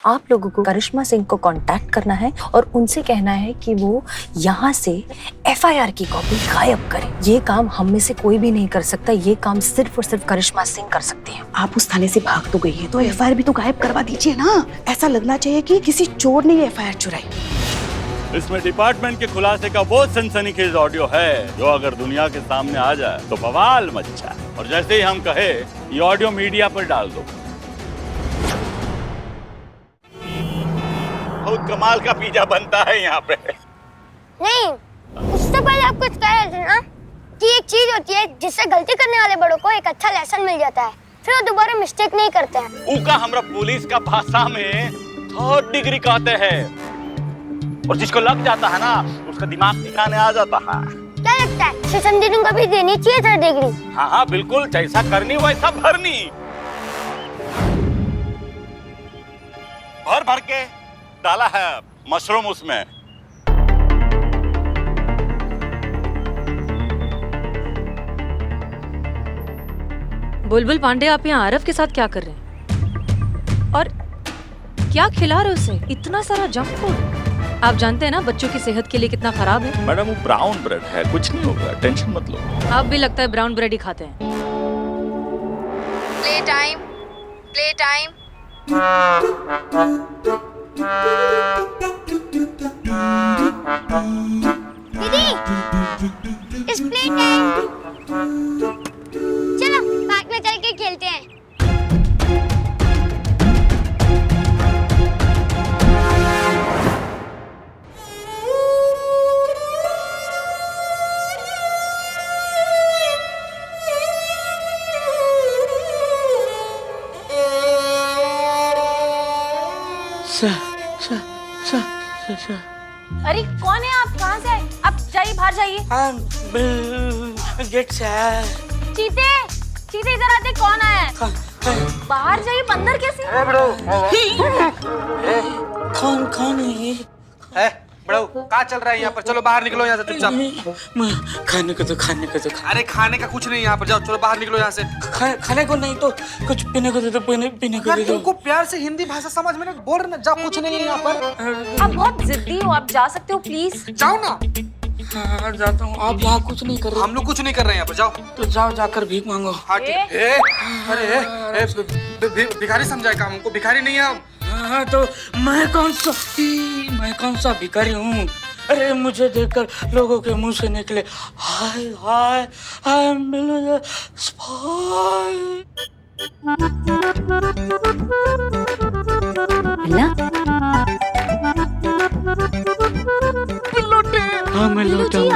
आप लोगों को करिश्मा सिंह को कांटेक्ट करना है और उनसे कहना है कि वो यहाँ से एफआईआर की कॉपी गायब करें। ये काम हम में से कोई भी नहीं कर सकता, ये काम सिर्फ और सिर्फ करिश्मा सिंह कर सकती है। आप उस थाने से भाग तो गई है तो एफआईआर भी तो गायब करवा दीजिए ना। ऐसा लगना चाहिए कि किसी चोर ने ये एफआईआर चुराई। इसमें डिपार्टमेंट के खुलासे का वो सनसनीखेज ऑडियो है जो अगर दुनिया के सामने आ जाए तो बवाल मच जाए। और जैसे ही हम कहे ये ऑडियो मीडिया पर डाल दो। बहुत कमाल का पिज्जा बनता है यहाँ पे। नहीं, उससे पहले आप कुछ कह रहे थे ना कि एक चीज होती है जिससे गलती करने वाले बड़ों को एक अच्छा लेसन मिल जाता है, फिर वो दोबारा मिस्टेक नहीं करते हैं। ऊका हमरा पुलिस का भाषा में 3rd डिग्री कहते हैं और जिसको लग जाता है ना उसका दिमाग ठिकाने आ जाता है। क्या लगता है सेशन दीदी को भी देनी चाहिए 3rd डिग्री? हाँ बिल्कुल, जैसा करनी वैसा भरनी। भर भर के डाला है मशरूम उसमें। बुलबुल पांडे, आप यहाँ आरव के साथ क्या कर रहे हैं और क्या खिला रहे उसे? इतना सारा जंक फूड। आप जानते हैं ना बच्चों की सेहत के लिए कितना खराब है। मैडम वो ब्राउन ब्रेड है, कुछ नहीं होगा, टेंशन मत लो। आप भी लगता है ब्राउन ब्रेड ही खाते हैं। Play time, play time. दीदी, इस प्ले टाइम। चलो पार्क में चल के खेलते हैं। अरे कौन है आप? कहाँ से आए? आप जाइए, बाहर जाइए। गेट से आया। चीते, चीते इधर आते। कौन आया है? बाहर जाइए। बंदर कैसे? कौन है ये? बड़ो क्या चल रहा है यहाँ पर? चलो बाहर निकलो यहाँ से चुपचाप। खाने को तो अरे खाने का कुछ नहीं यहाँ पर, जाओ चलो बाहर निकलो यहाँ से। खाने को नहीं तो कुछ पीने को दे दो, पीने को दे दो। तुमको प्यार से हिंदी भाषा समझ में नहीं बोल रहे ना, जाओ कुछ नहीं है यहाँ पर। आप बहुत जिद्दी हो, आप जा सकते हो प्लीज। जाओ ना। हाँ जाता हूँ। आप यहाँ कुछ नहीं कर रहे? हम लोग कुछ नहीं कर रहे हैं यहाँ पर, जाओ। तो जाओ, जाकर भीख मांगो। हाँ ठीक। अरे भिखारी समझाए काम, हमको भिखारी नहीं है हम। हाँ तो मैं कौन सा भिखारी हूँ? अरे मुझे देखकर लोगों के मुंह से निकले हाय हाय आई एम स्पाई। हाँ मैं लौटा हूँ।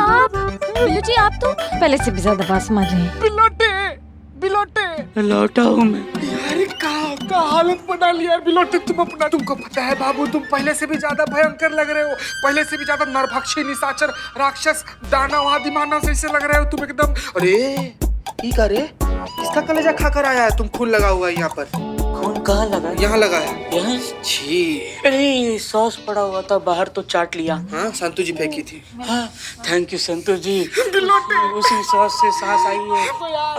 बिल्लू जी आप तो पहले से भी ज्यादा बात समझ रहे हैं। बिलोटे लौटा हूँ मैं। यार का हालत बना लिया यार बिलोटे तुम अपना। तुमको पता है बाबू, तुम पहले से भी ज्यादा भयंकर लग रहे हो, पहले से भी ज्यादा नरभक्षी, निशाचर, राक्षस, दानव, आदि मानव से लग रहे हो तुम एकदम। अरे ये क्या रे? किसका कलेजा खाकर आया है? तुम खून लगा हुआ है यहाँ पर। खून कहाँ लगा? यहाँ लगा है। यहाँ? छी, अरे सॉस पड़ा हुआ था बाहर तो चाट लिया। हाँ संतू जी फेंकी थी। हाँ थैंक यू संतू जी। उसी सॉस से सांस आई है।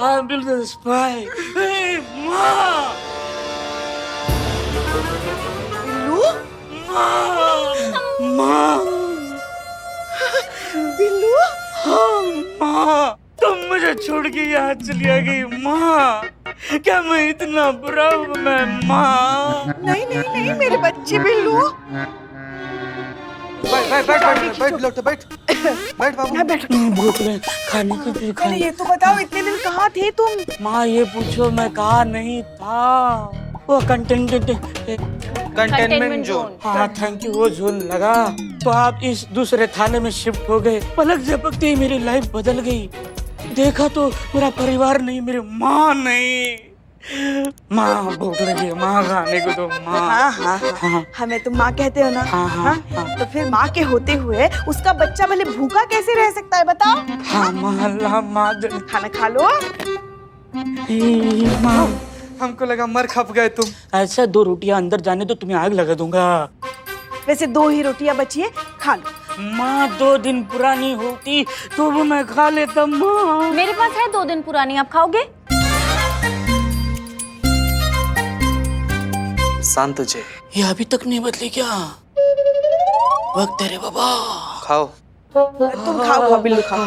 हाँ बिल्कुल स्पाई। माँ माँ बिल्लू, हाँ माँ, तुम मुझे छोड़ के यहाँ चली आ गई माँ। क्या मैं इतना बुरा हूँ मैं माँ? नहीं मेरे बच्चे बिल्लू। बैठ बिलोटे बैठ बाबू। मैं बैठ। भूख रहे खाने को भी अरे ये तो बताओ इतने दिन कहाँ थे तुम? माँ ये पूछो मैं कहा नहीं था। वो कंटेनमेंट जोन। हाँ थैंक यू, वो जोन लगा तो आप इस दूसरे थाने में शिफ्ट हो गए। पलक झपकते ही मेरी लाइफ बदल गई। देखा तो मेरा परिवार नहीं, मेरी माँ नहीं। माँ भूख लगी है, माँ खाने को तो माँ। हाँ, हमें तुम माँ कहते हो ना। हाँ। तो फिर माँ के होते हुए उसका बच्चा भले भूखा कैसे रह सकता है बताओ? हाँ माँ खाना खा लो। माँ हमको लगा मर खप गए तुम। ऐसा 2 रोटियां अंदर जाने तो तुम्हें आग लगा दूंगा। वैसे 2 ही रोटियां बची है, खा लो। माँ 2 दिन पुरानी होती तो वो मैं खा लेता माँ। मेरे पास है 2 दिन पुरानी, आप खाओगे? इंसान तुझे। ये अभी तक नहीं बदली क्या? वक्त है रे बाबा। खाओ। तुम खाओ बिल्लू खाओ।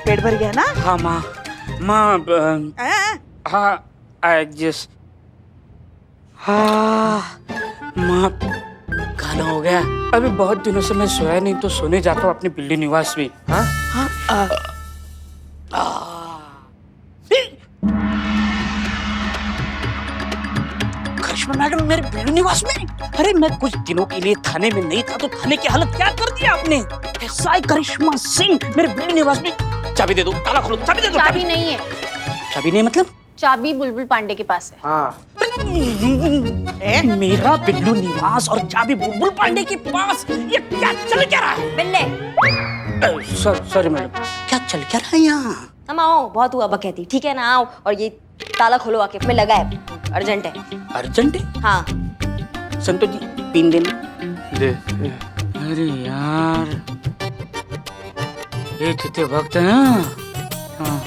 पेट भर गया ना? हाँ माँ, हाँ आई जस्ट, हाँ माँ खाना हो गया। अभी बहुत दिनों से मैं सोया नहीं, तो सोने जाता हूँ अपने बिल्ली निवास में। हाँ करिश्मा मैडम मेरे बिल्ली निवास में? अरे मैं कुछ दिनों के लिए थाने में नहीं था, तो थाने की हालत क्या कर दिया आपने? एसआई करिश्मा सिंह मेरे बिल्ली निवास में। चाबी दे दो, ताला खोलो, चाबी दे दो। चाबी नहीं है। चाबी नहीं मतलब? चाबी बुलबुल पांडे के पास है। हाँ। मेरा बिल्लू निवास और चाबी बुलबुल पांडे के पास, ये क्या चल क्या रहा है? बिल्ले। सॉरी मैडम, क्या चल क्या रहा है यहाँ? हम आओ, बहुत हुआ बकैती, ठीक है ना? आओ और ये ताला खोलो आके, में लगा है, अर्जेंट है। अर्जेंट है? हाँ। संतोष जी पिन देना। दे। अरे यार ये कितने वक्त है ना? हाँ।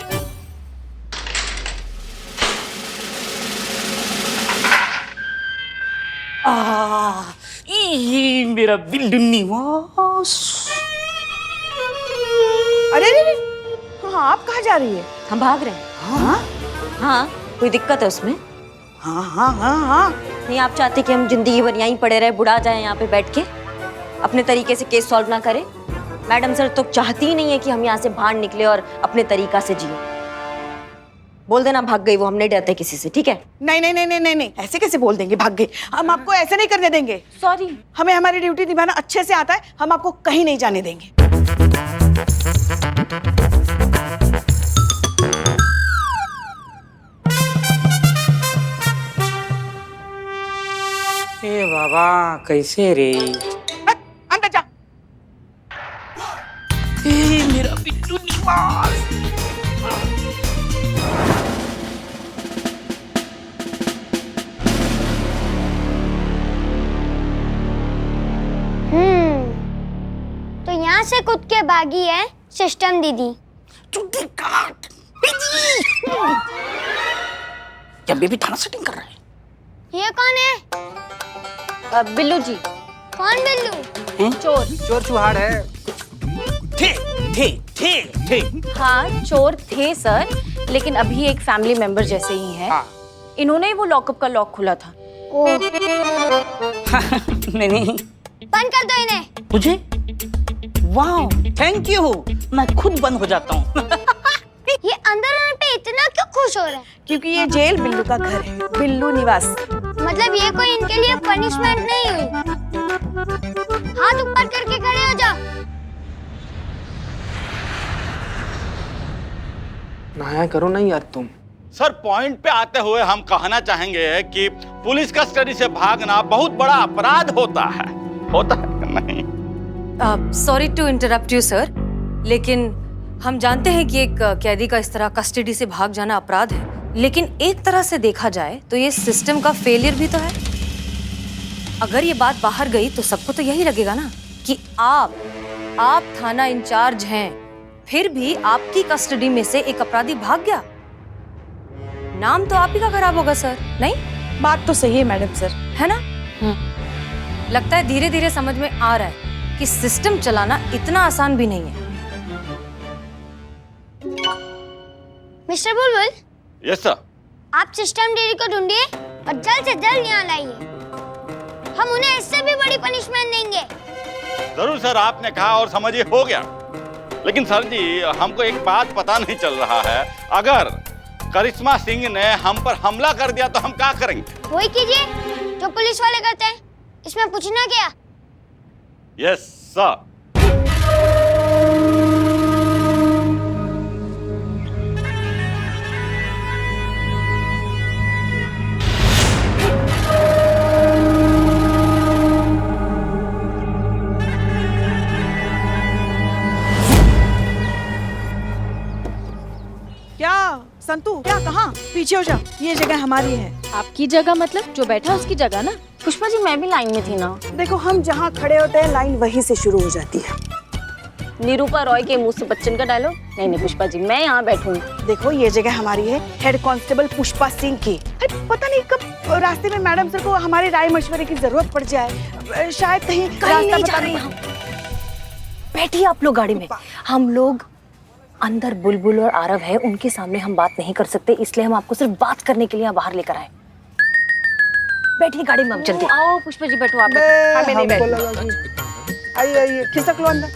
ये मेरा बिल्लू निवास। अरे हाँ, आप कहाँ जा रही है? हम भाग रहे हैं। हाँ हाँ, कोई दिक्कत है उसमें? हाँ हाँ हाँ हाँ। नहीं आप चाहते कि हम जिंदगी भर यहीं पड़े रहे, बुढ़ा जाए यहाँ पे बैठ के, अपने तरीके से केस सॉल्व ना करें? मैडम सर तो चाहती ही नहीं है कि हम यहाँ से बाहर निकले और अपने तरीका से जिए। बोल देना भाग गई वो, हम नहीं डरते किसी से, ठीक है? नहीं नहीं नहीं नहीं नहीं, ऐसे कैसे बोल देंगे भाग गई? हम आपको ऐसे नहीं करने देंगे। सॉरी। हमें हमारी ड्यूटी निभाना अच्छे से आता है, हम आपको कहीं नहीं जाने देंगे। ए बाबा कैसे रे? अंदर जा। ए मेरा बिल्लू निवास। तो यहाँ से कूद के भागी है सिस्टम दीदी। क्या बेबी थाना सेटिंग कर रहा है? ये कौन है? बिल्लू जी। कौन बिल्लू? चोर। चोर चुहाड़ है। थे। हाँ चोर थे सर, लेकिन अभी एक फैमिली मेंबर जैसे ही है। हाँ। इन्होंने ही वो लॉकअप का लॉक खोला था। नहीं बंद कर दो इन्हें। मुझे? वाह थैंक यू, मैं खुद बंद हो जाता हूँ। ये अंदर आने पे इतना क्यों खुश हो रहे हैं? क्योंकि ये जेल बिल्लू का घर है, बिल्लू निवास। मतलब ये कोई इनके लिए पनिशमेंट नहीं हुई। हाथ ऊपर करके खड़े हो जाओ। नहाया करो ना यार तुम। सर पॉइंट पे आते हुए हम कहना चाहेंगे कि पुलिस कस्टडी से भागना बहुत बड़ा अपराध होता है कि नहीं? Sorry to interrupt you sir, लेकिन हम जानते हैं कि एक कैदी का इस तरह कस्टडी से भाग जाना अपराध है, लेकिन एक तरह से देखा जाए तो ये सिस्टम का फेलियर भी तो है। अगर ये बात बाहर गई तो सबको तो यही लगेगा ना कि आप थाना इंचार्ज हैं, फिर भी आपकी कस्टडी में से एक अपराधी भाग गया। नाम तो आप ही का खराब होगा सर, नहीं? बात तो सही है मैडम सर, है ना? लगता है धीरे धीरे समझ में आ रहा है कि सिस्टम चलाना इतना आसान भी नहीं है। मिस्टर बुलबुल। Yes sir. आप सिस्टम दीदी को ढूंढिए और जल्द से जल्द यहाँ लाइए। हम उन्हें इससे भी बड़ी पनिशमेंट देंगे। जरूर सर, आपने कहा और समझिए हो गया। लेकिन सर जी हमको एक बात पता नहीं चल रहा है, अगर करिश्मा सिंह ने हम पर हमला कर दिया तो हम क्या करेंगे? वही कीजिए जो पुलिस वाले करते हैं, इसमें पूछना क्या? Yes sir. क्या संतू, क्या कहाँ? पीछे हो जा, ये जगह हमारी है। आपकी जगह मतलब जो बैठा उसकी जगह ना? पुष्पा जी मैं भी लाइन में थी ना। देखो हम जहाँ खड़े होते हैं लाइन वहीं से शुरू हो जाती है। निरूपा रॉय के मुंह से बच्चन का डायलॉग। नहीं नहीं पुष्पा जी, मैं यहाँ बैठूंगी। देखो ये जगह हमारी है, हेड कांस्टेबल पुष्पा सिंह की। अरे पता नहीं कब रास्ते में मैडम सर को हमारे राय मशवरे की जरूरत पड़ जाए, शायद कहीं कहीं नहीं रास्ता जा रहे हम। बैठिए आप लोग गाड़ी में। हम लोग अंदर बुलबुल और आरव है, उनके सामने हम बात नहीं कर सकते, इसलिए हम आपको सिर्फ बात करने के लिए यहाँ बाहर लेकर आए। बैठिए गाड़ी में, हम जल्दी। आओ पुष्पा जी बैठो आप। हमें नहीं बैठना। आइए आइए, खिसक लो अंदर।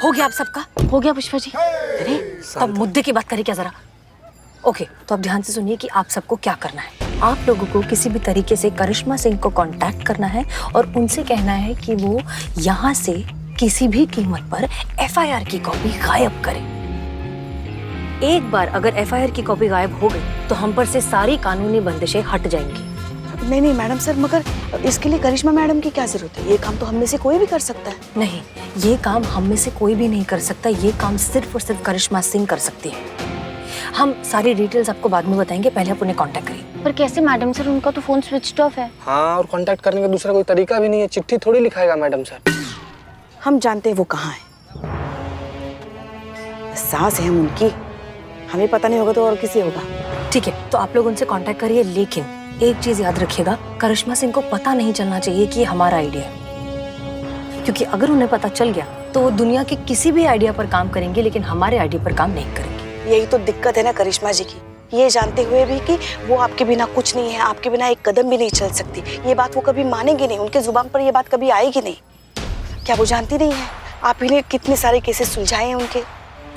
हो गया आप सबका? हो गया पुष्पा जी। अरे तब मुद्दे की बात करें क्या जरा। ओके, तो अब ध्यान से सुनिए कि आप सबको क्या करना है। आप लोगों को किसी भी तरीके से करिश्मा सिंह को कांटेक्ट करना है और उनसे कहना है कि वो यहाँ से किसी भी कीमत पर एफआईआर की कॉपी गायब करें। एक बार अगर एफआईआर की कॉपी गायब हो गई तो हम पर से सारी कानूनी बंदिशें हट जाएंगी। नहीं मैडम सर, मगर इसके लिए करिश्मा मैडम की क्या जरूरत है? ये काम तो हम में से कोई भी कर सकता है। नहीं, ये काम हम में से कोई भी नहीं कर सकता। ये काम सिर्फ और सिर्फ करिश्मा सिंह कर सकती है। हम सारी डिटेल्स आपको बाद में बताएंगे, पहले आप उन्हें कांटेक्ट करिए। पर कैसे मैडम सर, उनका तो फोन स्विच ऑफ है। हाँ, और कांटेक्ट करने का दूसरा कोई तरीका भी नहीं है। चिट्ठी थोड़ी लिखाएगा मैडम सर। हम जानते हैं वो कहाँ है। सास है हम उनकी, हमें पता नहीं होगा तो और किसी होगा। ठीक है, तो आप लोग उनसे कांटेक्ट करिए, लेकिन एक चीज याद रखिएगा, करिश्मा सिंह को पता नहीं चलना चाहिए कि ये हमारा आइडिया है, क्योंकि अगर उन्हें पता चल गया तो वो दुनिया के किसी भी आइडिया पर काम करेंगे, लेकिन हमारे आइडिया पर काम नहीं करेंगे। यही तो दिक्कत है ना करिश्मा जी की, ये जानते हुए भी कि वो आपके बिना कुछ नहीं है, आपके बिना एक कदम भी नहीं चल सकती। ये बात वो कभी मानेंगे नहीं, उनके जुबान पर ये बात कभी आएगी नहीं। क्या वो जानती नहीं है आप ही ने कितने सारे केसेस सुलझाए हैं उनके?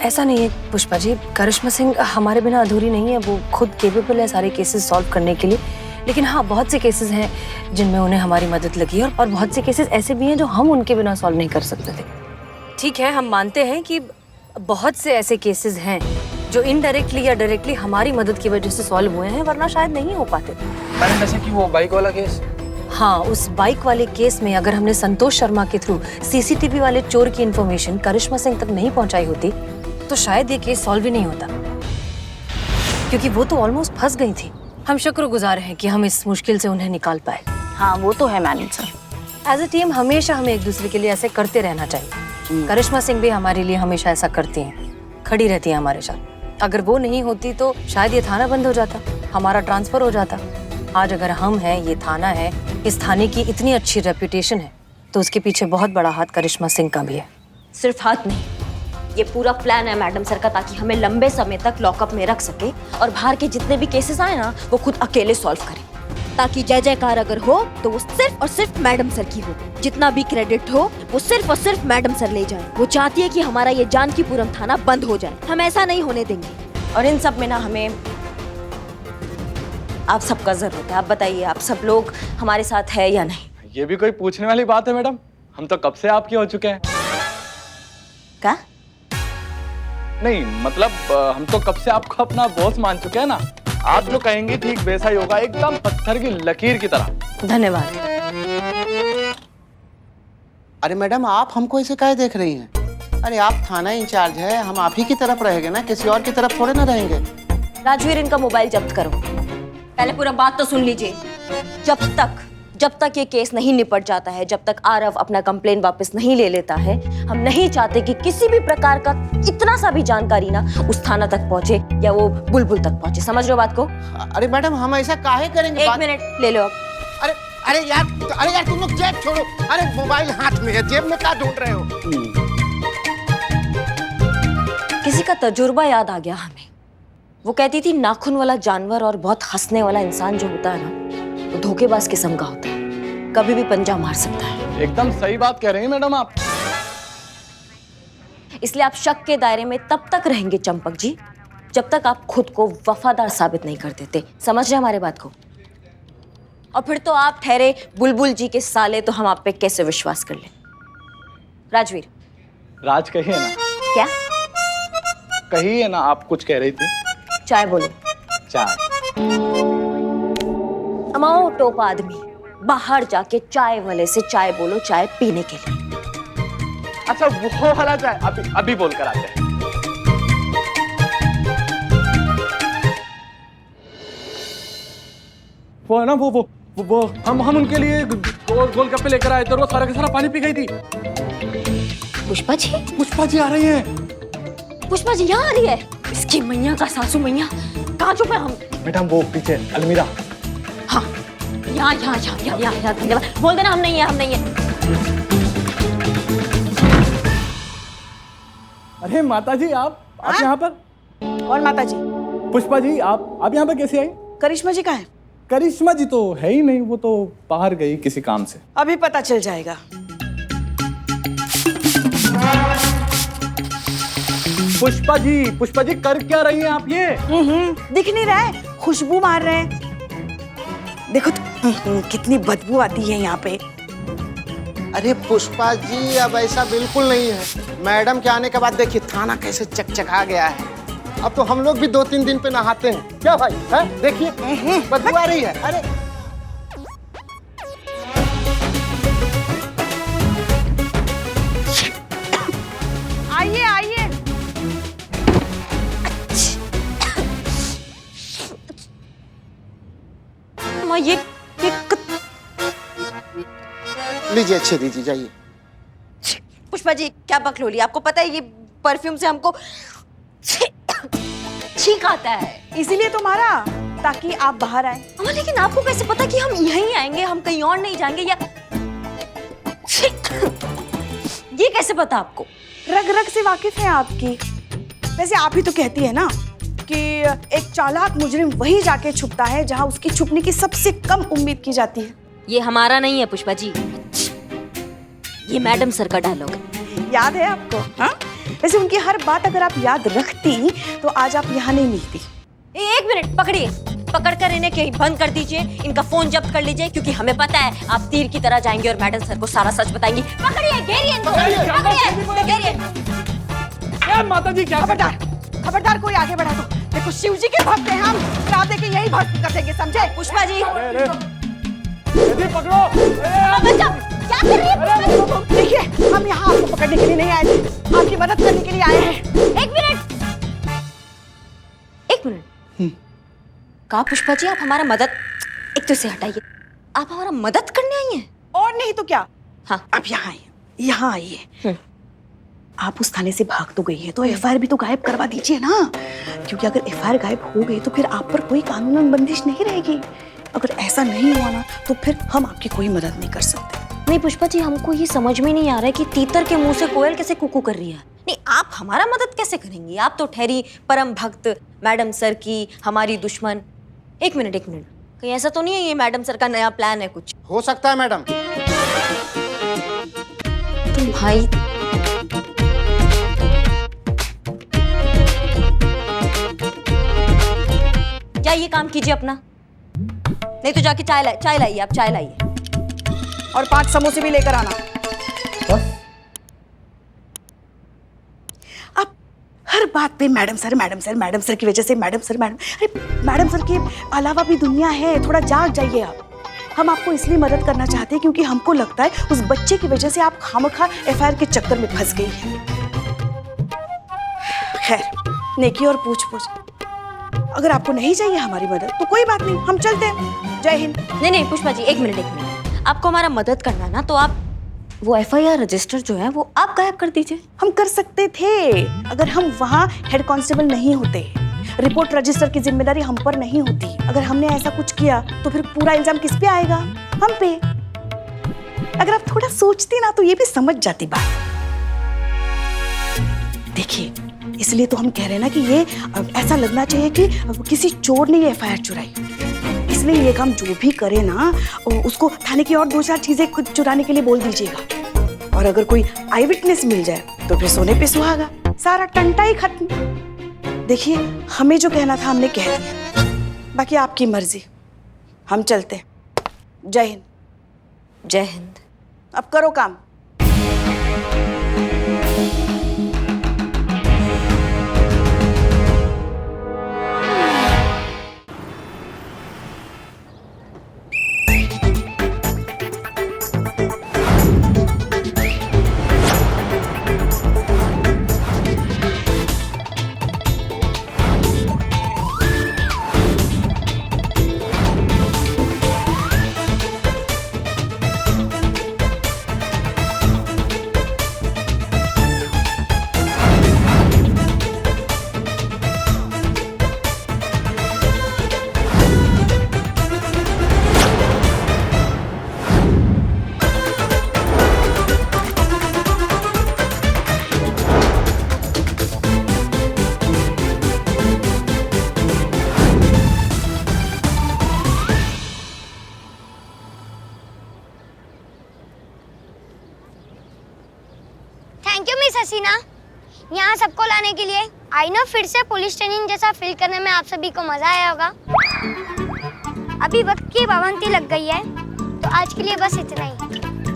ऐसा नहीं है पुष्पा जी, करिश्मा सिंह हमारे बिना अधूरी नहीं है। वो खुद केपेबल है सारे केसेस सॉल्व करने के लिए, लेकिन हाँ, बहुत से केसेस हैं जिनमें उन्हें हमारी मदद लगी है और बहुत से केसेस ऐसे भी हैं जो हम उनके बिना सॉल्व नहीं कर सकते थे। ठीक है, हम मानते हैं कि बहुत से ऐसे केसेस हैं जो इनडायरेक्टली या डायरेक्टली हमारी मदद की वजह से सॉल्व हुए हैं, वरना शायद नहीं हो पाते। मैडम जैसे कि वो बाइक वाला केस। हाँ, उस बाइक वाले केस में अगर हमने संतोष शर्मा के थ्रू सीसीटीवी वाले चोर की इन्फॉर्मेशन करिश्मा सिंह तक नहीं पहुंचाई होती तो शायद ये केस सॉल्व ही नहीं होता, क्योंकि वो तो ऑलमोस्ट फंस गई थी। हम शुक्रगुजार हैं कि हम इस मुश्किल से उन्हें निकाल पाए। हाँ वो तो है madam sir. As a team हमेशा हमें एक दूसरे के लिए ऐसे करते रहना चाहिए। करिश्मा सिंह भी हमारे लिए हमेशा ऐसा करती हैं, खड़ी रहती हैं हमारे साथ। अगर वो नहीं होती तो शायद ये थाना बंद हो जाता, हमारा ट्रांसफर हो जाता। आज अगर हम हैं, ये थाना है, इस थाने की इतनी अच्छी रेपुटेशन है, तो उसके पीछे बहुत बड़ा हाथ करिश्मा सिंह का भी है। सिर्फ हाथ नहीं, ये पूरा प्लान है मैडम सर का, ताकि हमें लंबे समय तक लॉकअप में रख सके और बाहर के जितने भी केसेस आए ना वो खुद अकेले सॉल्व करें, ताकि जय जयकार अगर हो तो वो सिर्फ और सिर्फ मैडम सर की हो। जितना भी क्रेडिट हो वो सिर्फ और सिर्फ मैडम सर ले जाए। वो चाहती है कि हमारा ये जानकीपुरम थाना बंद हो जाए, हम ऐसा नहीं होने देंगे। और इन सब में ना हमें आप सबका जरूरत है। आप बताइए, आप सब लोग हमारे साथ है या नहीं? ये भी कोई पूछने वाली बात है मैडम, हम तो कब से आपके हो चुके हैं। क्या? नहीं मतलब हम तो कब से आपको अपना बॉस मान चुके हैं ना। आप लोग कहेंगे ठीक वैसा ही होगा, एकदम पत्थर की लकीर की तरह। धन्यवाद। अरे मैडम, आप हमको ऐसे काहे देख रही हैं? अरे आप थाना इंचार्ज है, हम आप ही की तरफ रहेंगे ना, किसी और की तरफ थोड़े ना रहेंगे। राजवीर, इनका मोबाइल जब्त करो। पहले पूरा बात तो सुन लीजिए। जब तक ये केस नहीं निपट जाता है, जब तक आरव अपना कंप्लेन वापस नहीं ले लेता है, हम नहीं चाहते कि किसी भी प्रकार का इतना सा भी जानकारी ना उस थाना तक पहुंचे या वो बुलबुल तक पहुंचे। समझ रहे हो बात को? अरे मैडम, हम ऐसा काहे करेंगे? एक मिनट ले लो अब। अरे यार तुम लोग जेब छोड़ो। अरे मोबाइल हाथ में है, जेब में क्या ढूंढ रहे हो? किसी का तजुर्बा याद आ गया हमें। वो कहती थी नाखून वाला जानवर और बहुत हंसने वाला इंसान जो होता है ना, वो धोखेबाज किस्म का होता है, कभी भी पंजा मार सकता है। एकदम सही बात कह रही हैं मैडम आप। इसलिए आप शक के दायरे में तब तक रहेंगे चंपक जी, जब तक आप खुद को वफादार साबित नहीं कर देते। समझ रहे हमारे बात को? और फिर तो आप ठहरे बुलबुल जी के साले, तो हम आप पे कैसे विश्वास कर लें? राजवीर, राज कहिए ना। क्या कहिए ना, आप कुछ कह रही थी। चाय बोलो। चाय? अमाओ टोपा आदमी, बाहर जाके चाय वाले से चाय बोलो, चाय पीने के लिए। अच्छा वो वाला चाय, अभी बोल कर आते हैं। वो है ना वो हम उनके लिए गोलगप्पे लेकर आए थे और वो सारा का सारा पानी पी गई थी। पुष्पा जी? पुष्पा जी आ रही हैं। पुष्पा जी यहाँ आ रही है? इसकी मैया का सासू मैया, कहाँ छुपे हम? मैडम वो पीछे अलमीरा। हाँ, यहाँ धन्यवाद। बोल देना हम नहीं है, हम नहीं है। अरे माता जी आप यहाँ पर? कौन माता जी? पुष्पा जी आप यहाँ पर कैसे आई? करिश्मा जी कहाँ है? करिश्मा जी तो है ही नहीं, वो तो बाहर गई किसी काम से। अभी पता चल जाएगा। पुष्पा जी कर क्या रही हैं आप ये? दिख नहीं रहा है, खुशबू मार रहे हैं। देखो तो, कितनी बदबू आती है यहाँ पे। अरे पुष्पा जी अब ऐसा बिल्कुल नहीं है। मैडम के आने के बाद देखिए थाना कैसे चकचका गया है। अब तो हम लोग भी 2-3 दिन पे नहाते हैं। क्या भाई है? देखिए बदबू आ रही है। अरे आइए आइए। ये लीजिए, अच्छे दीजिए, जाइए। पुष्पा जी क्या बकलोली, आपको पता है ये परफ्यूम से हमको छींक आता है। इसीलिए तो मारा, ताकि आप बाहर आए। अम्मा लेकिन आपको कैसे पता कि हम यहीं आएंगे, हम कहीं और नहीं जाएंगे? या ये कैसे पता आपको? रग रग से वाकिफ है आपकी। वैसे आप ही तो कहती है ना कि एक चालाक मुजरिम वहीं जाके छुपता है जहां उसकी छुपने की सबसे कम उम्मीद की जाती है। ये हमारा नहीं है पुष्पा जी, ये मैडम सर का डायलॉग है। याद है आपको? हाँ? वैसे उनकी हर बात अगर आप याद रखती तो आज आप यहाँ नहीं मिलती। एक मिनट पकड़िए, पकड़कर इन्हें कहीं बंद कर दीजिए, इनका फोन जब्त कर लीजिए, क्योंकि हमें पता है आप तीर की तरह जाएंगे और मैडम सर को सारा सच बताएंगी। पकड़िए, घेरिए इनको, घेरिए। माता जी क्या? खबरदार कोई आगे बढ़ा तो देखो शिव जी के भक्त हैं हम, रात देके यही भक्त कर देंगे, समझे? पुष्पा जी पकड़ो। क्या कर रही है? देखिए हम यहाँ आपको पकड़ने के लिए नहीं आए थे, आपकी मदद करने के लिए आए हैं। एक मिनट कहा पुष्पा जी आप हमारा मदद, एक तो से हटाइए, आप हमारा मदद करने आई हैं? और नहीं तो क्या। हाँ अब यहाँ आइए। आप उस थाने से भाग तो गई है तो एफआईआर भी तो गायब करवा दीजिए ना, क्योंकि अगर एफआईआर गायब हो गई तो फिर आप पर कोई कानूनन बंदिश नहीं रहेगी। अगर ऐसा नहीं हुआ ना तो फिर हम आपकी कोई मदद नहीं कर सकते। नहीं पुष्पा जी हमको ये समझ में नहीं आ रहा है कि तीतर के मुंह से कोयल कैसे कुकू कर रही है। नहीं आप हमारा मदद कैसे करेंगी? आप तो ठहरी परम भक्त मैडम सर की, हमारी दुश्मन। एक मिनट कहीं ऐसा तो नहीं है ये मैडम सर का नया प्लान है कुछ? हो सकता है मैडम। तो भाई क्या ये काम कीजिए अपना, नहीं तो जाके चाय लाइए, आप चाय लाइए और 5 समोसे भी लेकर आना। अब हर बात पे मैडम सर की वजह से मैडम सर। अरे मैडम सर के अलावा भी दुनिया है, थोड़ा जाग जाइए आप। हम आपको इसलिए मदद करना चाहते हैं क्योंकि हमको लगता है उस बच्चे की वजह से आप खामखा एफआईआर के चक्कर में फंस गई हैं। खैर नेकी और पूछ अगर आपको नहीं चाहिए हमारी मदद तो कोई बात नहीं, हम चलते हैं। जय हिंद। नहीं पुष्पा जी एक मिनट, आपको हमारा मदद करना है ना तो आप वो एफआईआर रजिस्टर जो है वो आप गायब कर दीजिए। हम कर सकते थे अगर हम वहाँ हेड कांस्टेबल नहीं होते। रिपोर्ट रजिस्टर की जिम्मेदारी हम पर नहीं होती। अगर हमने ऐसा कुछ किया तो फिर पूरा इल्जाम किस पे आएगा? हम पे। अगर आप थोड़ा सोचती ना तो ये भी समझ जाती बात। देखिए इसलिए तो हम कह रहे हैं ना कि ये ऐसा लगना चाहिए कि किसी चोर ने ये एफआईआर चुराई। इसलिए ये काम जो भी करे ना उसको थाने की और 2-4 चीजें चुराने के लिए बोल दीजिएगा। और अगर कोई आई विटनेस मिल जाए तो फिर सोने पे सुहागा, सारा टंटा ही खत्म। देखिए हमें जो कहना था हमने कह दिया, बाकी आपकी मर्जी। हम चलते। जय हिंद। जय हिंद। अब करो काम। हसीना, यहाँ सबको लाने के लिए आई नो फिर से पुलिस ट्रेनिंग जैसा फील करने में आप सभी को मजा आया होगा। अभी वक्त की पाबंदी लग गई है, तो आज के लिए बस इतना ही।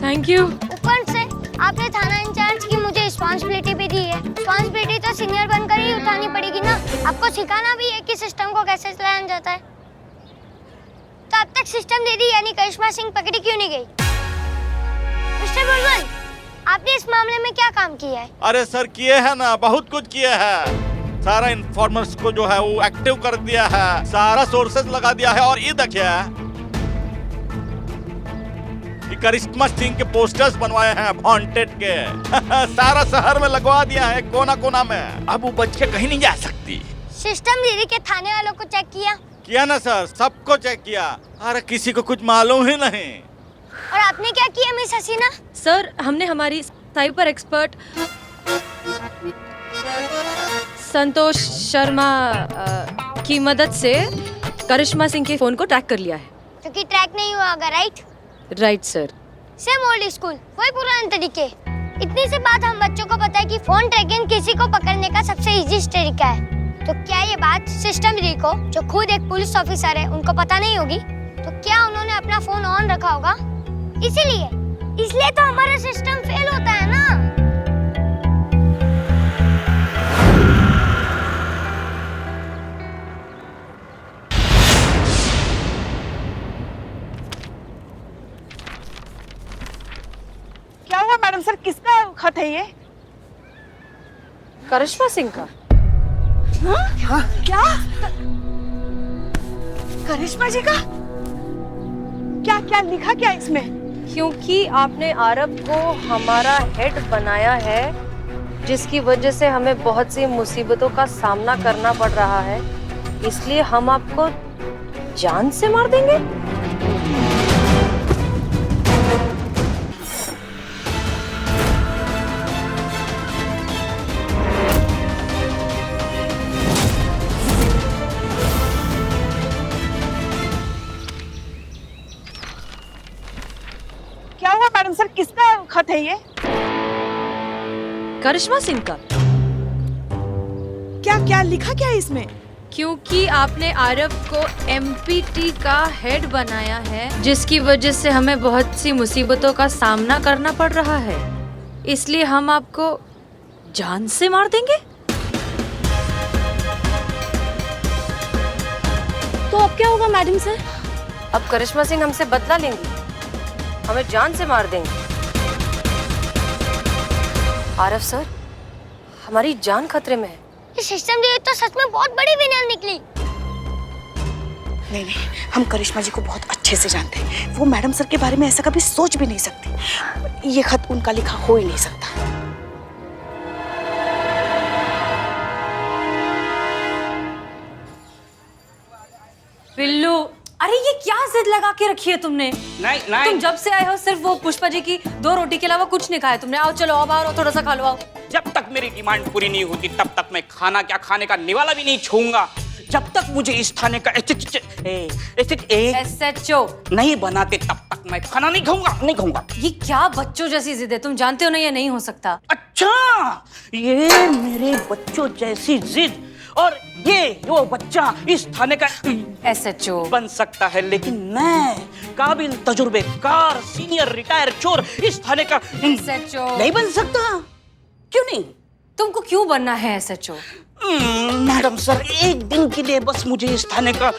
Thank you. ऊपर से आपने थाना इंचार्ज की मुझे रिस्पॉन्सिबिलिटी भी दी है। रिस्पॉन्सिबिलिटी तो सीनियर बनकर ही उठानी पड़ेगी ना। आपको सिखाना भी है कि सिस्टम को कैसे चलाया जाता है। तो अब तक सिस्टम दे दी, यानी करिश्मा सिंह पकड़ी क्यों नहीं गई? मिस्टर बुलबुल, आपने इस मामले में क्या काम किया है? अरे सर किए हैं ना, बहुत कुछ किए हैं। सारा इन्फॉर्मर्स को जो है वो एक्टिव कर दिया है, सारा सोर्सेस लगा दिया है। और ये देखिए करिश्मा सिंह के पोस्टर्स बनवाए हैं वांटेड के सारा शहर में लगवा दिया है, कोना कोना में। अब वो बच के कहीं नहीं जा सकती। सिस्टम दीदी के थाने वालों को चेक किया ना सर, सबको चेक किया। अरे किसी को कुछ मालूम ही नहीं। और आपने क्या किया मिस हसीना? सर, हमने हमारी साइबर एक्सपर्ट संतोष शर्मा की मदद से करिश्मा सिंह के फोन को ट्रैक कर लिया है। क्योंकि ट्रैक नहीं हुआ होगा, right? Right sir. Same old school, वही पुराने तरीके। इतनी सी बात हम बच्चों को पता है कि फोन ट्रैकिंग किसी को पकड़ने का सबसे इजी तरीका है। तो क्या ये बात सिस्टम दी को, जो खुद एक पुलिस ऑफिसर है, उनको पता नहीं होगी? तो क्या उन्होंने अपना फोन ऑन रखा होगा? इसलिए तो हमारा सिस्टम फेल होता है ना। क्या हुआ मैडम सर, किसका खत है ये? करिश्मा सिंह का। हाँ? क्या? करिश्मा जी का? क्या क्या लिखा क्या इसमें? क्योंकि आपने आरव को हमारा हेड बनाया है, जिसकी वजह से हमें बहुत सी मुसीबतों का सामना करना पड़ रहा है, इसलिए हम आपको जान से मार देंगे। क्या हुआ मैडम सर, किसका खत है ये? करिश्मा सिंह का। क्या क्या लिखा क्या है इसमें? क्योंकि आपने आरव को एमपीटी का हेड बनाया है, जिसकी वजह से हमें बहुत सी मुसीबतों का सामना करना पड़ रहा है, इसलिए हम आपको जान से मार देंगे। तो अब क्या होगा मैडम सर? अब करिश्मा सिंह हमसे बदला लेंगी, हमें जान से मार देंगे। आरव सर, हमारी जान खतरे में है। ये सिस्टम दी तो सच में बहुत बड़ी विनर निकली। नहीं, हम करिश्मा जी को बहुत अच्छे से जानते हैं। वो मैडम सर के बारे में ऐसा कभी सोच भी नहीं सकती। ये खत उनका लिखा हो ही नहीं सकता। बिल्लू, अरे ये क्या जिद लगा के रखी है तुमने? नहीं तुम जब से आए हो सिर्फ वो पुष्पा जी की 2 रोटी के अलावा कुछ नहीं खाया तुमने। आओ चलो, अब आओ, थोड़ा सा खा लो। आओ। जब तक मेरी डिमांड पूरी नहीं होती तब तक मैं खाना क्या खाने का निवाला भी नहीं छूऊंगा। जब तक मुझे इस थाने का SHO नहीं बनाते तब तक मैं खाना नहीं खाऊंगा। ये क्या बच्चों जैसी जिद है? तुम जानते हो ना ये नहीं हो सकता। अच्छा, ये मेरे बच्चों जैसी जिद, और ये वो बच्चा इस थाने का SHO बन सकता है, लेकिन मैं काबिल तजुर्बेकार सीनियर रिटायर चोर इस थाने का SHO नहीं बन सकता। क्यों नहीं? तुमको क्यों बनना है SHO? मैडम सर, एक दिन के लिए बस मुझे इस थाने का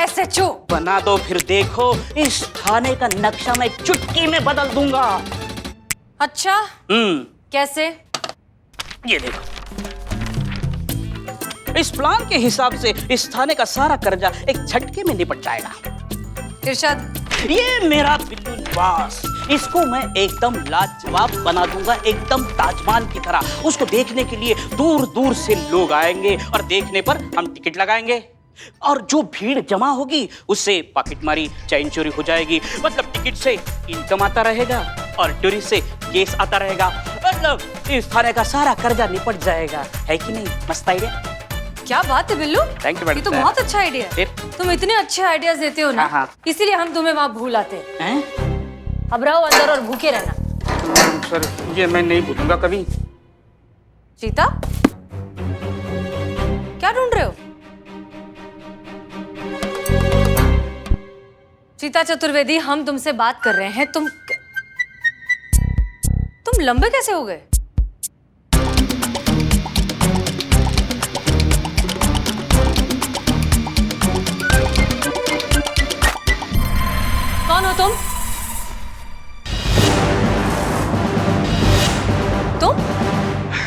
SHO बना दो, फिर देखो इस थाने का नक्शा मैं चुटकी में बदल दूंगा। अच्छा, कैसे? ये देखो, इस प्लान के हिसाब से इस थाने का सारा कर्जा एक झटके में निपट जाएगा। इरशाद, ये मेरा बिल्लू निवास, इसको मैं एकदम लाजवाब बना दूंगा, एकदम ताजमहल की तरह। उसको देखने के लिए दूर दूर से लोग आएंगे और देखने पर हम टिकट लगाएंगे, और जो भीड़ जमा होगी उससे पॉकेटमारी, चैन चोरी हो जाएगी। मतलब टिकट से इनकम आता रहेगा और टूरिस्ट से केस आता रहेगा। मतलब इस थाने का सारा कर्जा निपट जाएगा। है कि नहीं? मस्त आइडिया। क्या बात है बिल्लू, थैंक यू मैडम। ये तो बहुत अच्छा आइडिया है। तुम इतने अच्छे आइडियाज देते हो ना, हाँ। इसीलिए हम तुम्हें वहाँ भूल आते हैं। अब रहो अंदर और भूखे रहना। सर, ये मैं नहीं भूलूंगा कभी। चीता, क्या ढूंढ रहे हो? चीता चतुर्वेदी, हम तुमसे बात कर रहे हैं। तुम लंबे कैसे हो गए? कौन हो तुम?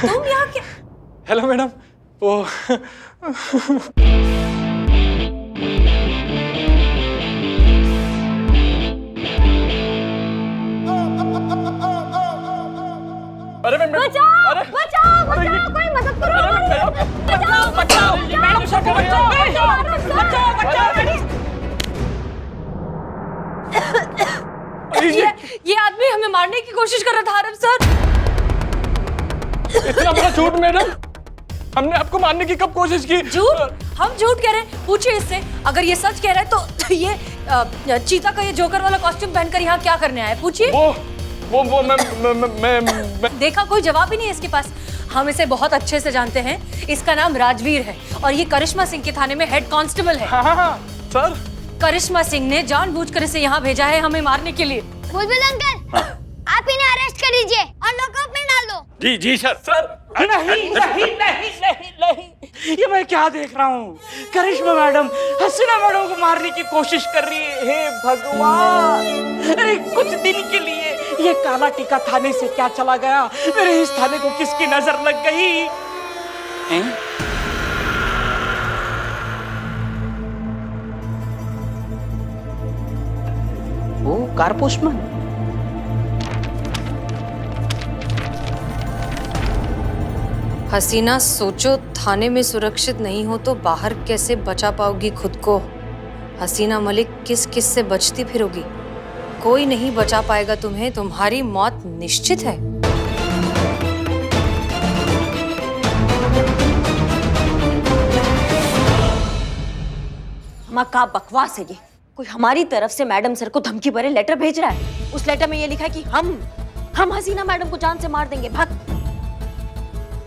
तुम यहाँ क्या? Hello madam. वो अरे मैडम, बचाओ बचाओ बचाओ, कोई मदद करो। बचाओ बचाओ मैडम, ये आदमी हमें मारने की कोशिश कर रहा था आरव सर। इतना बड़ा झूठ मैडम, हमने आपको मारने की कब कोशिश की? झूठ? हम झूठ कह रहे हैं? पूछिए इससे। अगर ये सच कह रहा है तो ये चीता का ये जोकर वाला कॉस्ट्यूम पहनकर यहाँ क्या करने आया? पूछिए। वो मैं देखा, कोई जवाब ही नहीं है इसके पास। हम इसे बहुत अच्छे से जानते हैं। इसका नाम राजवीर है और ये करिश्मा सिंह के थाने में हेड कांस्टेबल है। हाँ सर। करिश्मा सिंह ने जानबूझकर इसे यहाँ भेजा है हमें मारने के लिए। बुलबुल अंकल, आप इन्हें अरेस्ट कर लीजिए और लॉकअप में डाल दो। जी जी सर। नहीं, ये मैं क्या देख रहा हूँ? करिश्मा मैडम हसीना मैडम को मारने की कोशिश कर रही है। हे भगवान, अरे कुछ दिन के लिए ये काला टीका थाने से क्या चला गया? मेरे इस थाने को किसकी नजर लग गई? हैं? ओ कार पोस्टमैन। हसीना, सोचो थाने में सुरक्षित नहीं हो तो बाहर कैसे बचा पाओगी खुद को? हसीना मलिक किस किस से बचती फिरोगी? कोई नहीं बचा पाएगा तुम्हें। तुम्हारी मौत निश्चित है। माँ का बकवास है ये। कोई हमारी तरफ से मैडम सर को धमकी भरे लेटर भेज रहा है। उस लेटर में ये लिखा है कि हम हसीना मैडम को जान से मार देंगे, भाग।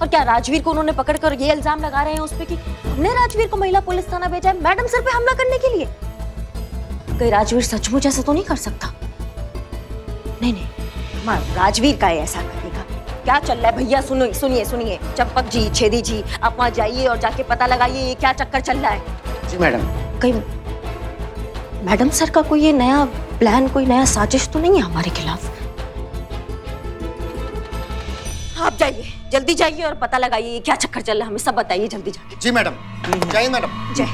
और क्या राजवीर को उन्होंने पकड़कर ये इल्जाम लगा रहे हैं उस पे कि हमने राजवीर को महिला पुलिस थाना भेजा है मैडम सर पे हमला करने के लिए? कहीं राजवीर सचमुच ऐसा तो नहीं कर सकता? नहीं, माँ राजवीर का है ऐसा करने का। क्या चल रहा है भैया? सुनिए चंपक जी, छेदी जी, आप वहाँ जाइए और जाके पता लगाइए ये क्या चक्कर चल रहा है। जी मैडम। कहीं मैडम सर का कोई ये नया प्लान, कोई नया साजिश तो नहीं है हमारे खिलाफ? आप जाइए, जल्दी जाइए और पता लगाइए ये क्या चक्कर चल रहा है। हमें सब बताइए जल्दी जाके। जी मैडम। जय मैडम। जय।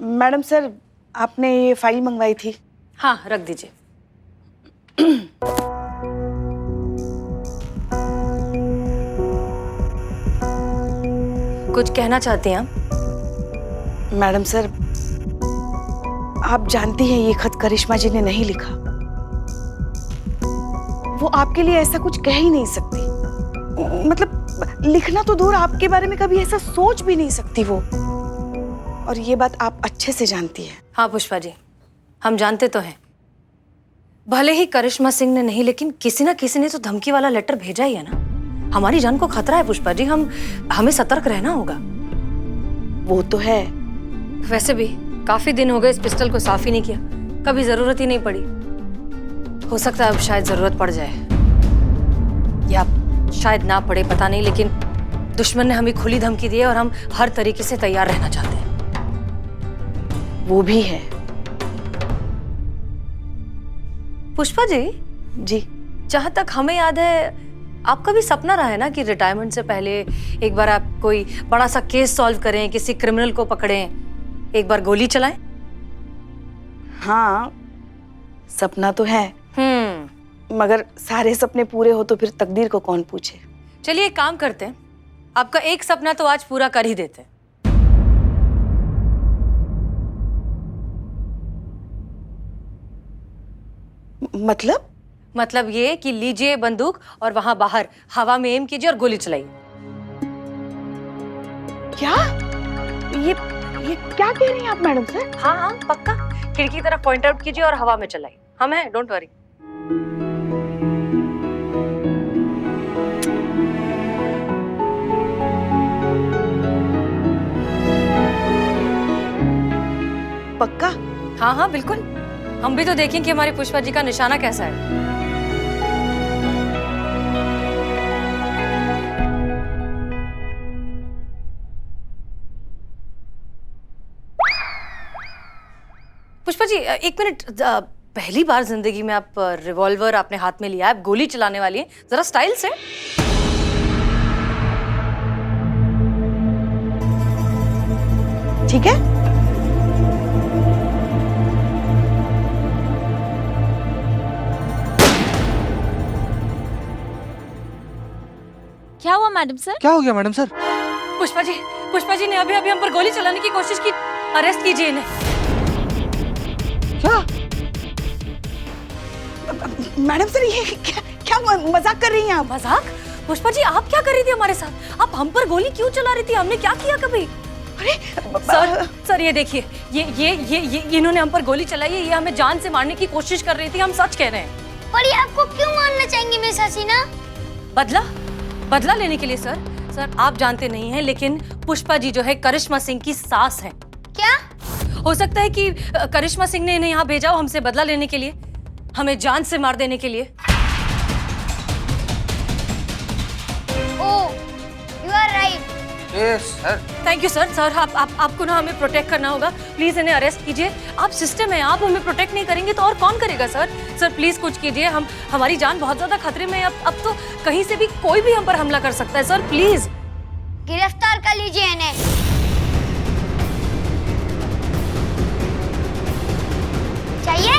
मैडम सर, आपने ये फाइल मंगवाई थी। हाँ, रख दीजिए। कुछ कहना चाहते हैं आप? मैडम सर, आप जानती हैं ये खत करिश्मा जी ने नहीं लिखा। वो आपके लिए ऐसा कुछ कह ही नहीं सकती। मतलब लिखना तो दूर, आपके बारे में कभी ऐसा सोच भी नहीं सकती वो। और ये बात आप अच्छे से जानती हैं। हाँ पुष्पा जी, हम जानते तो हैं। भले ही करिश्मा सिंह ने नहीं, लेकिन किसी ना किसी ने तो धमकी वाला लेटर भेजा ही है ना। हमारी जान को खतरा है पुष्पा जी, हमें सतर्क रहना होगा। वो तो है। वैसे भी काफी दिन हो गए इस पिस्टल को साफ ही नहीं किया, कभी जरूरत ही नहीं पड़ी। हो सकता है अब शायद जरूरत पड़ जाए, या शायद ना पड़े, पता नहीं। लेकिन दुश्मन ने हमें खुली धमकी दी है और हम हर तरीके से तैयार रहना चाहते हैं। वो भी है। पुष्पा जी, जी, जहां तक हमें याद है आपका भी सपना रहा है ना कि रिटायरमेंट से पहले एक बार आप कोई बड़ा सा केस सॉल्व करें, किसी क्रिमिनल को पकड़ें, एक बार गोली चलाएं। हाँ, सपना तो है। मगर सारे सपने पूरे हो तो फिर तकदीर को कौन पूछे। चलिए एक काम करते हैं, आपका एक सपना तो आज पूरा कर ही देते हैं। मतलब ये कि लीजिए बंदूक और वहां बाहर हवा में एम कीजिए और गोली चलाइए। क्या? ये क्या कह रही हैं आप मैडम सर? हाँ हाँ पक्का, खिड़की की तरफ पॉइंट आउट कीजिए और हवा में चलाइए। हम हैं, डोंट वरी। पक्का? हाँ हाँ बिल्कुल, हम भी तो देखें कि हमारी पुष्पा जी का निशाना कैसा है। पुष्पा जी एक मिनट, पहली बार जिंदगी में आप रिवॉल्वर आपने हाथ में लिया है, आप गोली चलाने वाली हैं, जरा स्टाइल से। ठीक है। क्या हुआ मैडम सर? क्या हो गया मैडम सर? पुष्पा जी ने अभी अभी हम पर गोली चलाने की कोशिश की, अरेस्ट कीजिए इन्हें। क्या? मैडम सर ये क्या मजाक कर रही हैं आप? मजाक? पुष्पा जी आप क्या कर रही थी हमारे साथ? आप हम पर गोली क्यों चला रही थी? हमने क्या किया कभी? अरे सर ये देखिए, ये इन्होंने हम पर गोली चलाई है, ये हमें जान से मारने की कोशिश कर रही थी, हम सच कह रहे हैं। पर ये आपको क्यों मारना चाहेंगी मिस हसीना? बदला लेने के लिए सर आप जानते नहीं हैं लेकिन पुष्पा जी जो है करिश्मा सिंह की सास है। क्या? हो सकता है कि करिश्मा सिंह ने इन्हें यहाँ भेजा हो हमसे बदला लेने के लिए, हमें जान से मार देने के लिए। ओह, you are right. Yes sir. Thank you sir आपको ना हमें प्रोटेक्ट करना होगा, प्लीज इन्हें अरेस्ट कीजिए। आप सिस्टम है, आप हमें प्रोटेक्ट नहीं करेंगे तो और कौन करेगा सर प्लीज कुछ कीजिए, हमारी जान बहुत ज्यादा खतरे में है। अब तो कहीं से भी कोई भी हम पर हमला कर सकता है सर, प्लीज गिरफ्तार कर लीजिए इन्हें। चाहिए?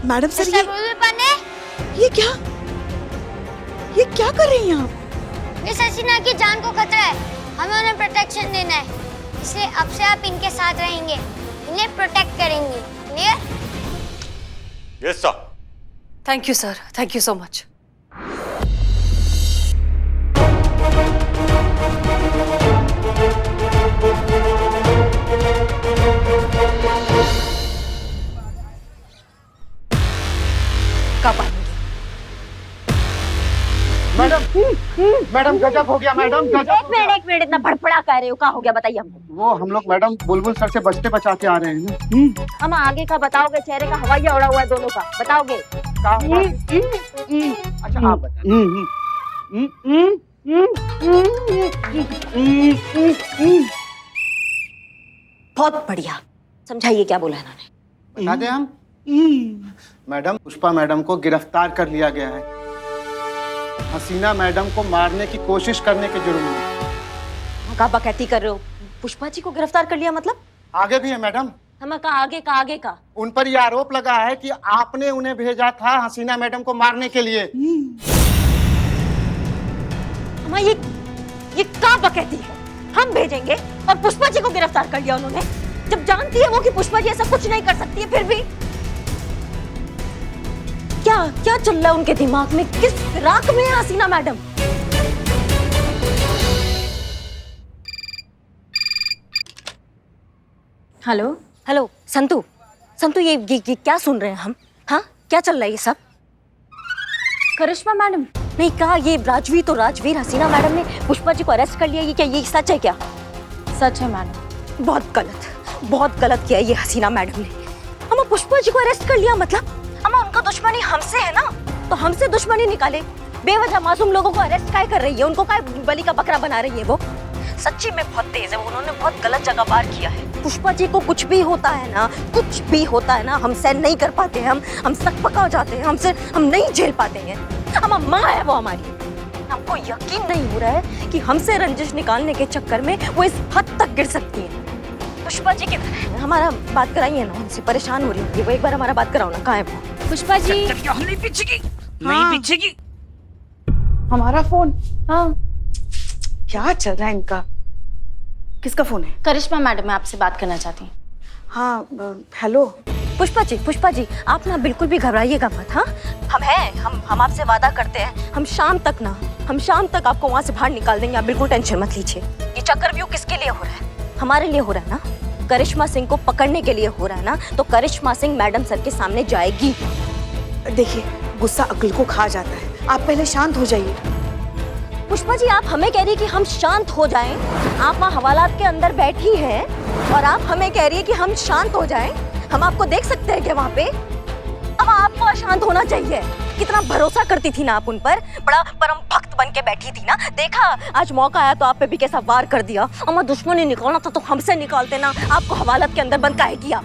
मैडम सर मिस्टर बुलबुल पांडे, ये क्या कर रही हैं आप? मिस हसीना की जान को खतरा है, हमें उन्हें प्रोटेक्शन देना है, इसलिए अब से आप इनके साथ रहेंगे, इन्हें प्रोटेक्ट करेंगे। Clear? Yes sir. Thank you sir, thank you so much. Madam गजब हो गया मैडम, गजब। एक मिनट इतना बड़बड़ा कर रहे हो, क्या हो गया बताइए हमको। वो हम लोग मैडम बुलबुल सर से बचते बचाते आ रहे हैं ना। हम आगे का बताओगे, चेहरे का हवाइया उड़ा हुआ है दोनों का, बताओगे? अच्छा आप बताइए। बहुत बढ़िया, समझाइए क्या बोला इन्होंने। बता दें हम? मैडम पुष्पा मैडम को गिरफ्तार कर लिया गया है, हसीना मैडम को मारने की कोशिश करने के जुर्म में। क्या बकैती कर रहे हो? पुष्पा जी को गिरफ्तार कर लिया मतलब? आगे भी है मैडम। हम कहा आगे का? उन पर यह आरोप लगा है कि आपने उन्हें भेजा था हसीना मैडम को मारने के लिए। ये क्या बकैती है? हम भेजेंगे और पुष्पा जी को गिरफ्तार कर लिया उन्होंने, जब जानती है वो कि पुष्पा जी ऐसा कुछ नहीं कर सकती है। फिर भी क्या चल रहा है उनके दिमाग में? किस फिराक में है हसीना मैडम? हेलो संतू ये क्या सुन रहे हैं हम? हाँ क्या चल रहा है ये सब? करिश्मा मैडम नहीं कहा, ये राजवीर हसीना मैडम ने पुष्पा जी को अरेस्ट कर लिया, ये क्या ये सच है क्या? सच है मैडम। बहुत गलत किया ये हसीना मैडम ने। हम पुष्पा जी को अरेस्ट कर लिया मतलब हम उनका दुश्मनी हमसे है ना, तो हमसे दुश्मनी निकाले। बेवजह मासूम लोगों को अरेस्ट काय कर रही है, उनको काय बलि का बकरा बना रही है? वो सच्ची में बहुत तेज है, उन्होंने बहुत गलत जगह वार किया है। पुष्पा जी को कुछ भी होता है ना, हम सहन नहीं कर पाते हैं, हम सकपका हो जाते हैं, हम नहीं झेल पाते हैं। हम माँ है वो हमारी, हमको यकीन नहीं हो रहा है कि हमसे रंजिश निकालने के चक्कर में वो इस हद तक गिर सकती है। पुष्पा जी के हमारा बात कराइए ना, उनसे परेशान हो रही है वो, एक बार हमारा बात कराओ ना। कहाँ है वो? पुष्पा जी नहीं पीछेगी। हमारा फोन? हाँ। क्या चल रहा है इनका? किसका फोन है? करिश्मा मैडम मैं आपसे बात करना चाहती हूँ। हाँ हेलो। पुष्पा जी आप ना बिल्कुल भी घबराइएगा मत। हाँ हम आपसे वादा करते हैं, हम शाम तक ना हम शाम तक आपको वहाँ से बाहर निकाल देंगे, आप बिल्कुल टेंशन मत लीजिए। ये चक्रव्यूह किसके लिए हो रहा है? हमारे लिए हो रहा है ना। करिश्मा सिंह को पकड़ने के लिए हो रहा है ना, तो करिश्मा सिंह मैडम सर के सामने जाएगी। देखिए, गुस्सा अक्ल को खा जाता है, आप पहले शांत हो जाइए। पुष्पा जी, आप हमें कह रही है कि हम शांत हो जाएं? आप वहाँ हवालात के अंदर बैठी हैं और आप हमें कह रही है कि हम शांत हो जाएं? हम आपको देख सकते हैं क्या वहाँ पे? अब आपको अशांत होना चाहिए। कितना भरोसा करती थी ना आप उन पर, बड़ा परम भक्त बन के बैठी थी ना। देखा आज मौका आया तो आप पे भी कैसा वार कर दिया। अम्मा दुश्मनी निकालना था तो हमसे निकालते ना, आपको हवालात के अंदर बंद काहे किया?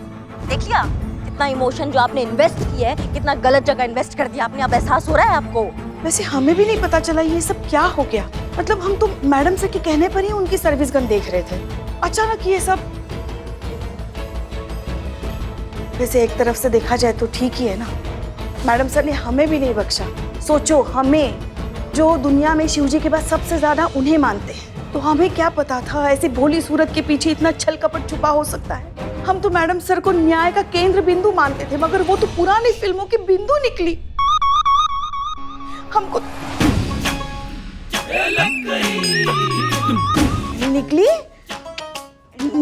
देख लिया कितना इमोशन जो आपने इन्वेस्ट किया है, कितना गलत जगह इन्वेस्ट कर दिया आपने। अब एहसास हो रहा है आपको? वैसे हमें भी नहीं पता चला ये सब क्या हो गया। मतलब हम तो मैडम सर के कहने पर ही उनकी सर्विस गन देख रहे थे, अचानक ये सब। वैसे एक तरफ से देखा जाए तो ठीक ही है ना, मैडम सर ने हमें भी नहीं बख्शा। सोचो, हमें जो दुनिया में शिवजी के बाद सबसे ज्यादा उन्हें मानते हैं, तो हमें क्या पता था ऐसी भोली सूरत के पीछे इतना छल कपट छुपा हो सकता है। हम तो मैडम सर को न्याय का केंद्र बिंदु मानते थे, मगर वो तो पुरानी फिल्मों की बिंदु निकली। हमको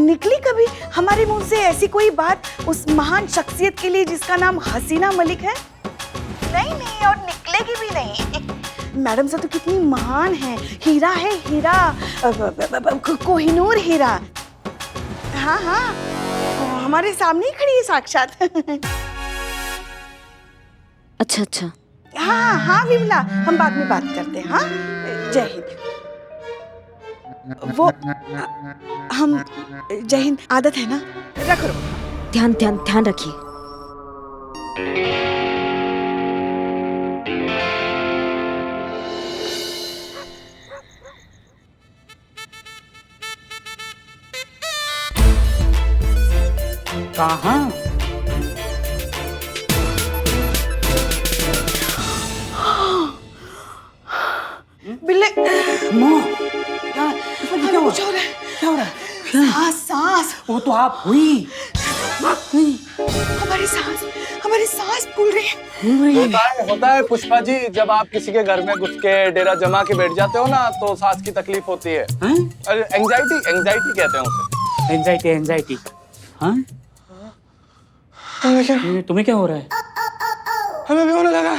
निकली कभी हमारे मुंह से ऐसी कोई बात उस महान शख्सियत के लिए जिसका नाम हसीना मलिक है? नहीं, और निकलेगी भी नहीं। मैडम सर तो कितनी महान है, हीरा है, हीरा, कोहिनूर हीरा। हाँ, हमारे सामने ही खड़ी है साक्षात। अच्छा। हाँ विमला, हम बाद में बात करते हैं। हाँ, जय हिंद। वो हम जय हिंद, आदत है ना, रखो। ध्यान रखिए। कहाँ? बिल्ले, क्या हो रहा है? क्या हो रहा है? सांस। वो तो आप हुई। हमारी सांस फूल रही है। होता है पुष्पा जी, जब आप किसी के घर में घुस के डेरा जमा के बैठ जाते हो ना, तो सांस की तकलीफ होती है। अरे एंजाइटी कहते हैं उसे। एंजाइटी। हाँ? तुम्हें क्या हो रहा है? हमें भी होने लगा।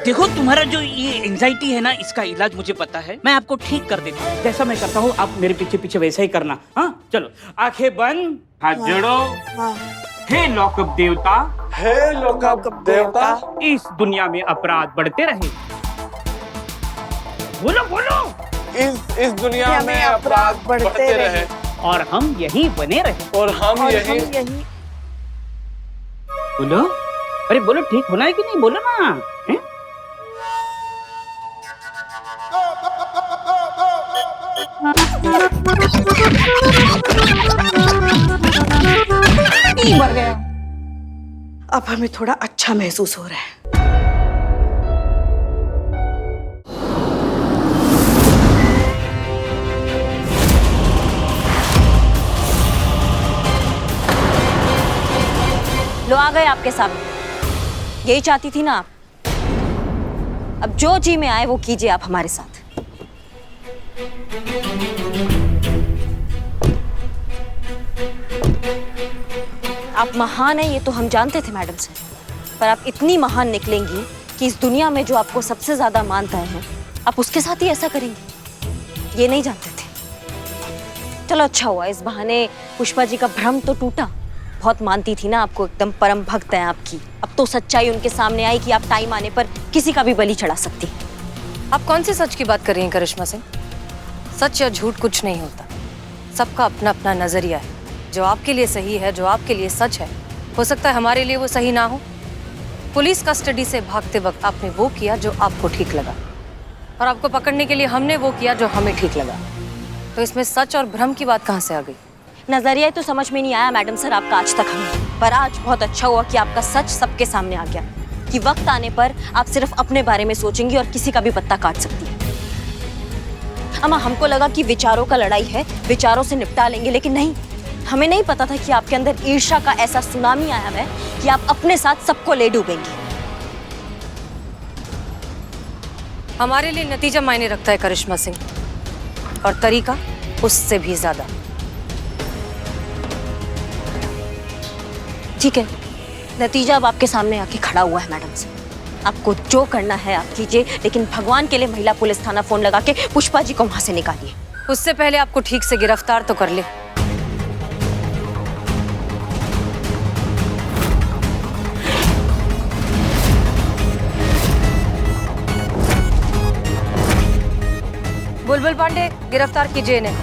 देखो, तुम्हारा जो ये एंजाइटी है ना, इसका इलाज मुझे पता है, मैं आपको ठीक कर देता हूँ। जैसा मैं करता हूँ आप मेरे पीछे पीछे वैसा ही करना। हाँ, चलो, आंखें बंद, हाथ जोड़ो। हे लॉकअप देवता, हे लॉकअप देवता, इस दुनिया में अपराध बढ़ते रहे। बोलो। इस दुनिया में अपराध बढ़ते रहे और हम यही बने रहे। और हम यही। बोलो, अरे बोलो, ठीक होना है कि नहीं? बोलो ना। हैं? मर गया। अब हमें थोड़ा अच्छा महसूस हो रहा है। लो, आ गए आपके सामने। यही चाहती थी ना आप? अब जो जी में आए वो कीजिए आप हमारे साथ। आप महान हैं ये तो हम जानते थे मैडम से, पर आप इतनी महान निकलेंगी कि इस दुनिया में जो आपको सबसे ज्यादा मानता है, आप उसके साथ ही ऐसा करेंगे, ये नहीं जानते थे। चलो अच्छा हुआ, इस बहाने पुष्पा जी का भ्रम तो टूटा। बहुत मानती थी ना आपको, एकदम परम भक्त है आपकी। अब तो सच्चाई उनके सामने आई कि आप टाइम आने पर किसी का भी बलि चढ़ा सकती। आप कौन से सच की बात कर रही हैं करिश्मा सिंह? सच या झूठ कुछ नहीं होता, सबका अपना अपना नजरिया है। जो आपके लिए सही है, जो आपके लिए सच है, हो सकता है हमारे लिए वो सही ना हो। पुलिस कस्टडी से भागते वक्त आपने वो किया जो आपको ठीक लगा, और आपको पकड़ने के लिए हमने वो किया जो हमें ठीक लगा। तो इसमें सच और भ्रम की बात कहाँ से आ गई? नजरिया तो समझ में नहीं आया मैडम सर आपका आज तक हमें, पर आज बहुत अच्छा हुआ कि आपका सच सबके सामने आ गया, कि वक्त आने पर आप सिर्फ अपने बारे में सोचेंगी और किसी का भी पत्ता काट सकती है। अम्मा, हमको लगा कि विचारों का लड़ाई है, विचारों से निपटा लेंगे, लेकिन नहीं, हमें नहीं पता था कि आपके अंदर ईर्ष्या का ऐसा सुनामी आया है कि आप अपने साथ सबको ले डूबेंगी। हमारे लिए नतीजा मायने रखता है करिश्मा सिंह, और तरीका उससे भी ज्यादा। ठीक है, नतीजा अब आपके सामने आके खड़ा हुआ है मैडम से। आपको जो करना है आप कीजिए, लेकिन भगवान के लिए महिला पुलिस थाना फोन लगा के पुष्पा जी को वहां से निकालिए। उससे पहले आपको ठीक से गिरफ्तार तो कर ले। बुलबुल पांडे, गिरफ्तार कीजिए इन्हें।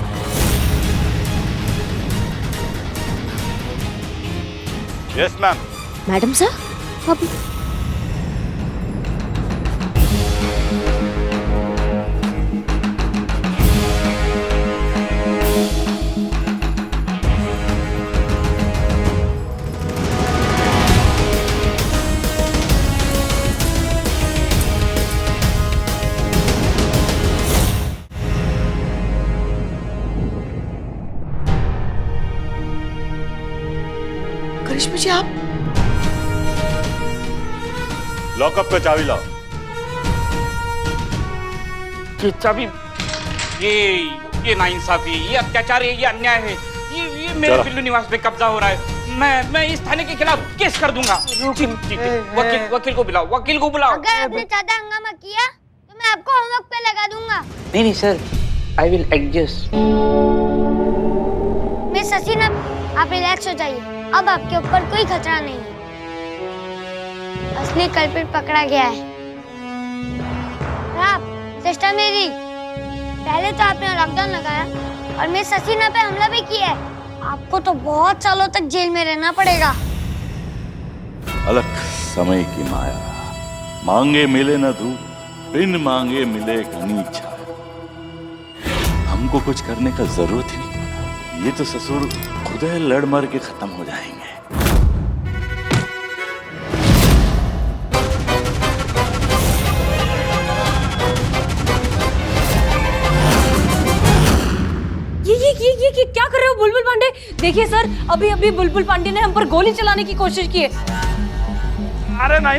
Yes ma'am. मैडम सर, अभी करिश्मा जी आप लॉकअप का चाबी लाओ। ये चाबी, ये नाइंसाफी, ये अत्याचार है, ये अन्याय है। ये मेरे चलो। बिल्लू निवास पे कब्जा हो रहा है। मैं इस थाने के खिलाफ केस कर दूंगा। ठीक है, वकील को बुलाओ, वकील को बुलाओ। अगर आपने ज्यादा हंगामा किया तो मैं आपको होमवर्क पे लगा दूंगा। नहीं sir, I will adjust. Miss Hasina, आप रिलैक्स हो जाइए। अब आपके ऊपर कोई खतरा नहीं है। असली कल्प्रिट पकड़ा गया है। आप सिस्टर मेरी, पहले तो आपने लॉकडाउन लगाया और मिस हसीना पे हमला भी किया है। आपको तो बहुत सालों तक जेल में रहना पड़ेगा। अलग समय की माया, मांगे मिले न धूप, बिन मांगे मिले घनी छाया। हमको कुछ करने का जरूरत ही नहीं पड़ा। ये तो ससुर खुद लड़ मर के खत्म हो जाएंगे। ये क्या कर रहे हो बुलबुल पांडे? देखिए सर, अभी बुलबुल पांडे ने हम पर गोली चलाने की कोशिश की है। अरे नहीं,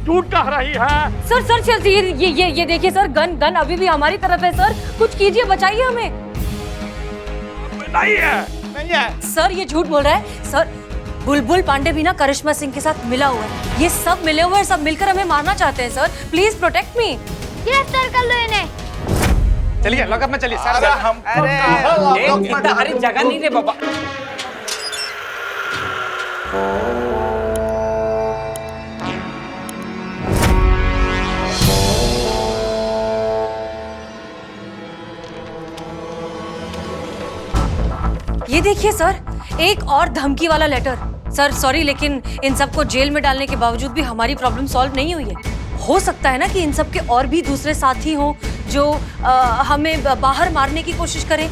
झूठ कह रही है। सर ये देखिए सर, गन अभी भी हमारी तरफ है सर। कुछ कीजिए, बचाइए हमें। नहीं है। सर ये झूठ बोल रहा है सर। बुलबुल पांडे भी ना करिश्मा सिंह के साथ मिला हुआ है। ये सब मिले हुए हैं, सब मिलकर हमें मारना चाहते हैं सर। Please protect me. गिरफ्तार कर लो इन्हें। चलिए लॉकअप में चलिए। अरे हम अरे जगह नहीं रे बाबा। ये देखिए सर, एक और धमकी वाला लेटर। सर सॉरी, लेकिन इन सबको जेल में डालने के बावजूद भी हमारी प्रॉब्लम सॉल्व नहीं हुई है। हो सकता है ना कि इन सब के और भी दूसरे साथी हों जो हमें बाहर मारने की कोशिश करें।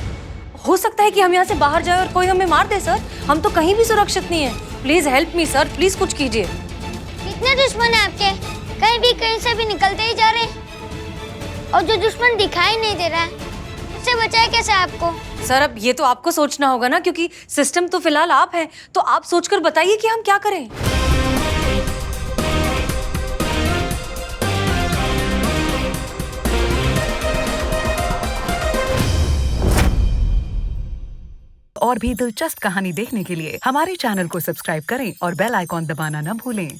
हो सकता है कि हम यहाँ से बाहर जाए और कोई हमें मार दे सर। हम तो कहीं भी सुरक्षित नहीं है। Please help me sir, please कुछ कीजिए। कितने दुश्मन है आपके? कहीं से भी निकलते ही जा रहे हैं। और जो दुश्मन दिखाई नहीं दे रहा है, उससे बचाए कैसे आपको? सर अब ये तो आपको सोचना होगा ना, क्योंकि सिस्टम तो फिलहाल आप हैं। तो आप सोचकर बताइए कि हम क्या करें। और भी दिलचस्प कहानी देखने के लिए हमारे चैनल को सब्सक्राइब करें और बेल आइकॉन दबाना न भूलें।